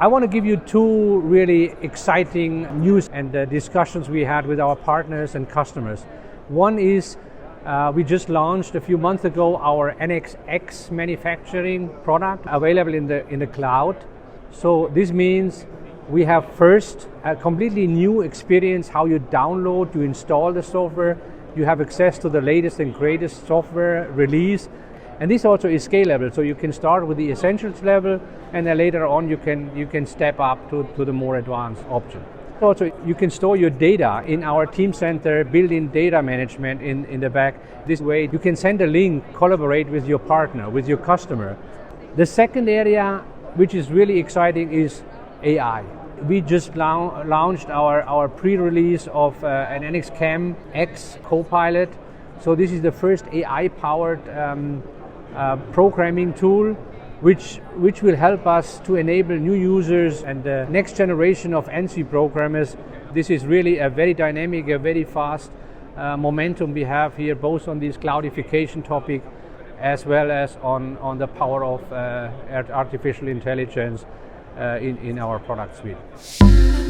I want to give you two really exciting news and discussions we had with our partners and customers. One is we just launched a few months ago our NXX manufacturing product available in the cloud. So this means we have first a completely new experience how you download, you install the software, you have access to the latest and greatest software release. And this also is scalable, so you can start with the essentials level and then later on you can step up to the more advanced option. Also, you can store your data in our Teamcenter built-in data management in the back. This way you can send a link, collaborate with your partner, with your customer. The second area, which is really exciting, is AI. We just launched our pre-release of an NXChem X Copilot. So this is the first AI-powered programming tool, which will help us to enable new users and the next generation of ANSI programmers. This is really a very dynamic, a very fast momentum we have here, both on this cloudification topic as well as on the power of artificial intelligence in our product suite.